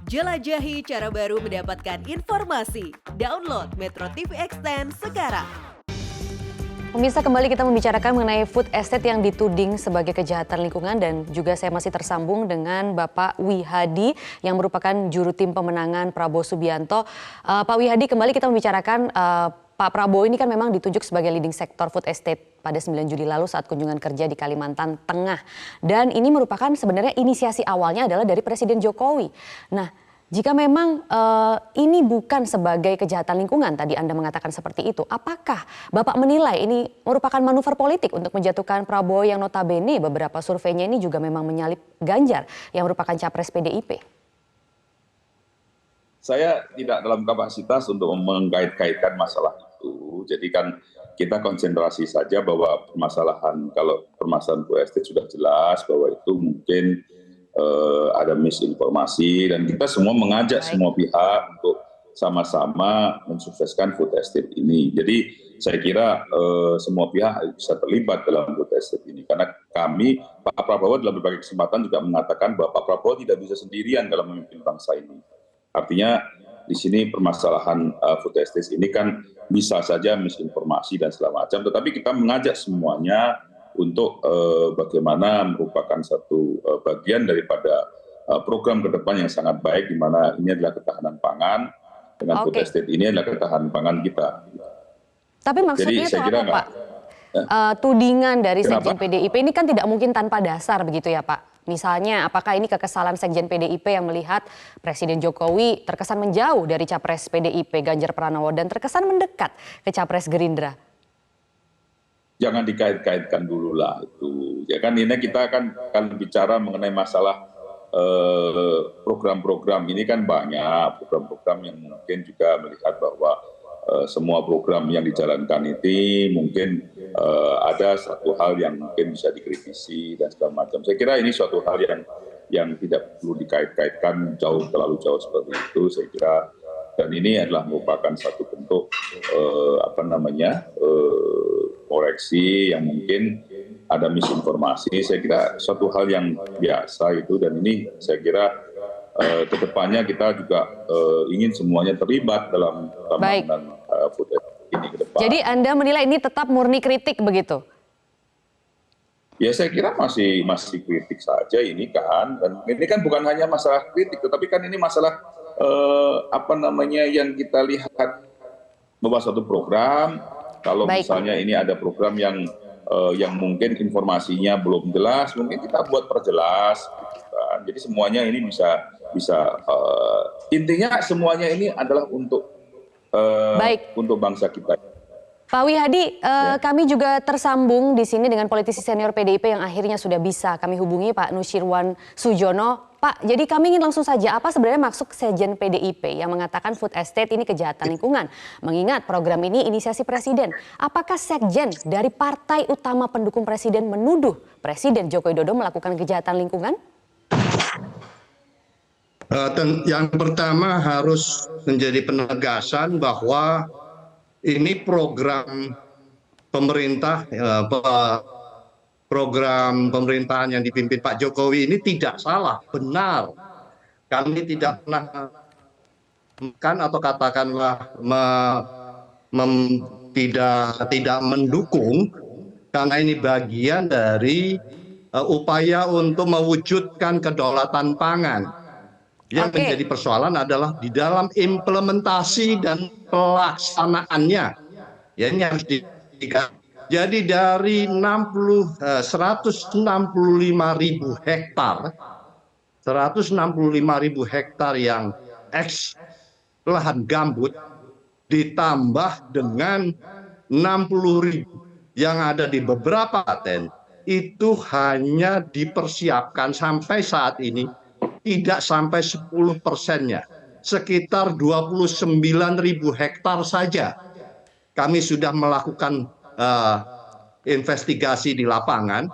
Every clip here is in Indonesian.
Jelajahi cara baru mendapatkan informasi. Download Metro TV Extend sekarang. Pemirsa, kembali kita membicarakan mengenai food estate yang dituding sebagai kejahatan lingkungan, dan juga saya masih tersambung dengan Bapak Wihadi yang merupakan juru tim pemenangan Prabowo Subianto. Pak Wihadi, kembali kita membicarakan Pak Prabowo ini kan memang ditunjuk sebagai leading sektor food estate pada 9 Juli lalu saat kunjungan kerja di Kalimantan Tengah. Dan ini merupakan sebenarnya inisiasi awalnya adalah dari Presiden Jokowi. Nah, jika memang ini bukan sebagai kejahatan lingkungan, tadi Anda mengatakan seperti itu, apakah Bapak menilai ini merupakan manuver politik untuk menjatuhkan Prabowo yang notabene beberapa surveinya ini juga memang menyalip Ganjar yang merupakan capres PDIP? Saya tidak dalam kapasitas untuk mengkait-kaitkan masalah itu. Jadi kan kita konsentrasi saja bahwa kalau permasalahan food estate sudah jelas bahwa itu mungkin ada misinformasi, dan kita semua mengajak semua pihak untuk sama-sama mensukseskan food estate ini. Jadi saya kira semua pihak bisa terlibat dalam food estate ini, karena Pak Prabowo dalam berbagai kesempatan juga mengatakan bahwa Pak Prabowo tidak bisa sendirian dalam memimpin bangsa ini. Artinya di sini permasalahan food estate ini kan bisa saja misinformasi dan segala macam, tetapi kita mengajak semuanya untuk bagaimana merupakan satu bagian daripada program ke depan yang sangat baik, di mana ini adalah ketahanan pangan, dengan food estate ini adalah ketahanan pangan kita. Tapi maksudnya itu apa, Pak? Tudingan dari Sekjen PDIP ini kan tidak mungkin tanpa dasar begitu ya, Pak? Misalnya apakah ini kekesalan Sekjen PDIP yang melihat Presiden Jokowi terkesan menjauh dari capres PDIP Ganjar Pranowo dan terkesan mendekat ke capres Gerindra? Jangan dikait-kaitkan dulu lah itu. Ya kan ini kita kan bicara mengenai masalah program-program ini kan banyak program-program yang mungkin juga melihat bahwa semua program yang dijalankan ini mungkin ada satu hal yang mungkin bisa dikritisi dan segala macam. Saya kira ini suatu hal yang tidak perlu dikait-kaitkan terlalu jauh seperti itu. Saya kira, dan ini adalah merupakan satu bentuk koreksi yang mungkin ada misinformasi. Saya kira suatu hal yang biasa itu, dan ini saya kira kedepannya kita juga ingin semuanya terlibat dalam pembangunan food estate ini ke depan. Jadi Anda menilai ini tetap murni kritik begitu? Ya saya kira masih kritik saja ini kan, dan ini kan bukan hanya masalah kritik, tetapi kan ini masalah yang kita lihat bahwa suatu program, kalau misalnya ini ada program yang mungkin informasinya belum jelas, mungkin kita buat perjelas. Gitu kan. Jadi semuanya ini bisa intinya semuanya ini adalah untuk bangsa kita. Pak Wihadi, kami juga tersambung di sini dengan politisi senior PDIP yang akhirnya sudah bisa kami hubungi, Pak Nusyirwan Sujono. Pak, jadi kami ingin langsung saja, apa sebenarnya maksud Sekjen PDIP yang mengatakan food estate ini kejahatan lingkungan? Mengingat program ini inisiasi Presiden. Apakah Sekjen dari partai utama pendukung Presiden menuduh Presiden Joko Widodo melakukan kejahatan lingkungan? Yang pertama harus menjadi penegasan bahwa ini program pemerintah, program pemerintahan yang dipimpin Pak Jokowi ini tidak salah, benar. Kami tidak pernah atau katakanlah tidak mendukung, karena ini bagian dari upaya untuk mewujudkan kedaulatan pangan. Yang menjadi persoalan adalah di dalam implementasi dan pelaksanaannya. Ya, ini harus dikatakan. Jadi dari 165.000 hektar yang lahan gambut ditambah dengan 60.000 yang ada di beberapa kabupaten, itu hanya dipersiapkan sampai saat ini tidak sampai 10%-nya, sekitar 29.000 hektar saja. Kami sudah melakukan investigasi di lapangan,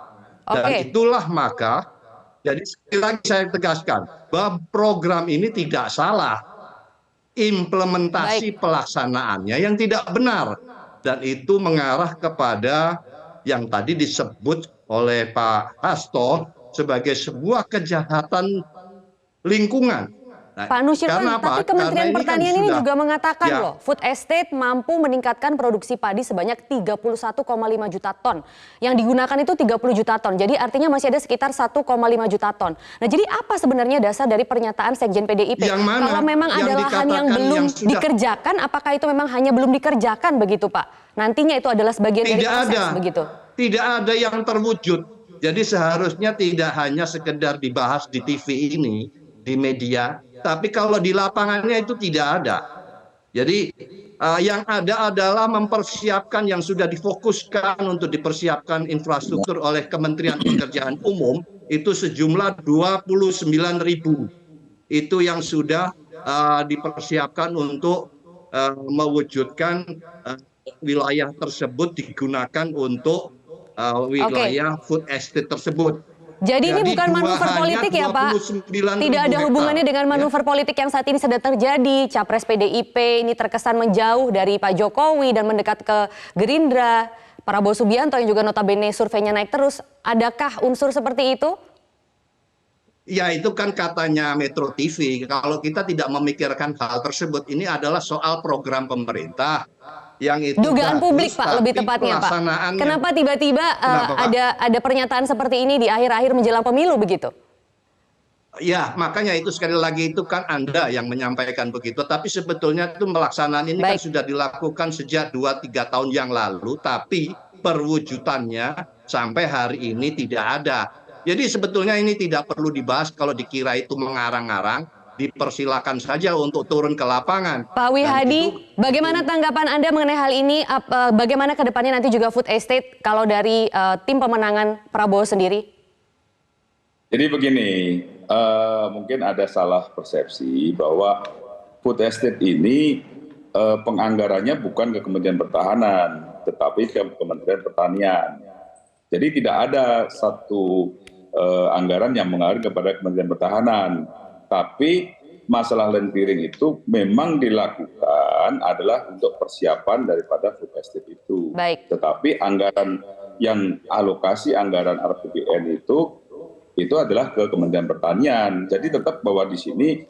dan itulah maka, jadi sekali lagi saya tegaskan bahwa program ini tidak salah, implementasi pelaksanaannya yang tidak benar, dan itu mengarah kepada yang tadi disebut oleh Pak Hasto sebagai sebuah kejahatan lingkungan. Nah, Pak Nusirwan, karena apa? tapi Kementerian Karena ini kan Pertanian ini sudah- juga mengatakan Ya. loh, food estate mampu meningkatkan produksi padi sebanyak 31,5 juta ton. Yang digunakan itu 30 juta ton, jadi artinya masih ada sekitar 1,5 juta ton. Nah jadi apa sebenarnya dasar dari pernyataan Sekjen PDIP? Yang mana? Kalau memang Yang ada lahan yang dikatakan belum yang sudah- dikerjakan, apakah itu memang hanya belum dikerjakan begitu Pak? Nantinya itu adalah sebagian dari Tidak proses ada. begitu? Tidak ada yang terwujud. Jadi seharusnya tidak hanya sekedar dibahas di TV ini, di media, tapi kalau di lapangannya itu tidak ada. Jadi yang ada adalah mempersiapkan yang sudah difokuskan untuk dipersiapkan infrastruktur oleh Kementerian Pekerjaan Umum itu sejumlah 29.000. Itu yang sudah dipersiapkan untuk mewujudkan wilayah tersebut digunakan untuk wilayah food estate tersebut. Jadi ini bukan manuver hanya politik ya Pak? 29.000 Tidak ada hubungannya hektar, dengan ya. manuver politik yang saat ini sedang terjadi. Capres PDIP ini terkesan menjauh dari Pak Jokowi dan mendekat ke Gerindra. Prabowo Subianto yang juga notabene surveinya naik terus. Adakah unsur seperti itu? Ya itu kan katanya Metro TV. Kalau kita tidak memikirkan hal tersebut, ini adalah soal program pemerintah. Yang itu Dugaan bagus, publik Pak, lebih tapi tepatnya Pak. pelaksanaannya- Kenapa tiba-tiba Kenapa, Pak? ada pernyataan seperti ini di akhir-akhir menjelang pemilu begitu? Ya, makanya itu sekali lagi itu kan Anda yang menyampaikan begitu. Tapi sebetulnya itu pelaksanaan ini kan Baik. sudah dilakukan sejak 2-3 tahun yang lalu. Tapi perwujudannya sampai hari ini tidak ada. Jadi sebetulnya ini tidak perlu dibahas kalau dikira itu mengarang-arang. Dipersilakan saja untuk turun ke lapangan. Pak Wihadi, bagaimana tanggapan Anda mengenai hal ini? Bagaimana ke depannya nanti juga food estate kalau dari tim pemenangan Prabowo sendiri? Jadi begini, mungkin ada salah persepsi bahwa food estate ini penganggarannya bukan ke Kementerian Pertahanan, tetapi ke Kementerian Pertanian. Jadi tidak ada satu anggaran yang mengalir kepada Kementerian Pertahanan. Tapi masalah land clearing itu memang dilakukan adalah untuk persiapan daripada food estate itu. Baik. Tetapi anggaran yang alokasi anggaran RAPBN itu adalah ke Kementerian Pertanian. Jadi tetap bahwa di sini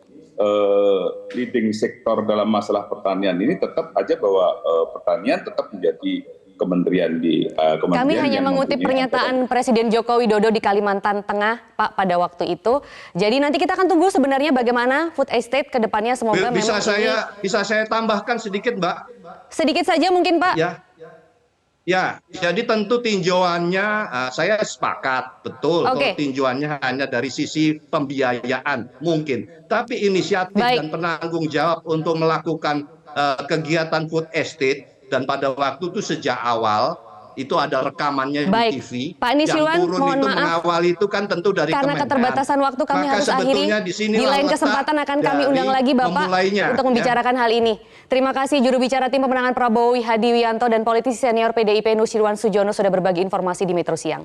leading sektor dalam masalah pertanian ini tetap aja bahwa pertanian tetap menjadi kementerian di kementerian. Kami hanya yang mengutip mempunyai pernyataan Presiden Joko Widodo di Kalimantan Tengah, Pak, pada waktu itu. Jadi nanti kita akan tunggu sebenarnya bagaimana food estate ke depannya. Semoga Bisa memang bisa saya tambahkan sedikit, Mbak? sedikit saja mungkin, Pak. Ya, jadi tentu tinjauannya saya sepakat betul Oke. kalau tinjauannya hanya dari sisi pembiayaan mungkin, tapi inisiatif Baik. dan penanggung jawab untuk melakukan kegiatan food estate dan pada waktu itu sejak awal itu ada rekamannya Baik. di TV. Pak Nisirwan, yang turun mohon itu maaf. mengawal itu kan tentu dari Karena Kemenhan. keterbatasan waktu kami Maka harus akhiri. sebetulnya di sinilah Di lain letak kesempatan akan kami undang dari lagi Bapak memulainya, untuk ya. membicarakan hal ini. Terima kasih juru bicara tim pemenangan Prabowo Wihadi Wianto dan politisi senior PDIP Nusirwan Sujono sudah berbagi informasi di Metro Siang.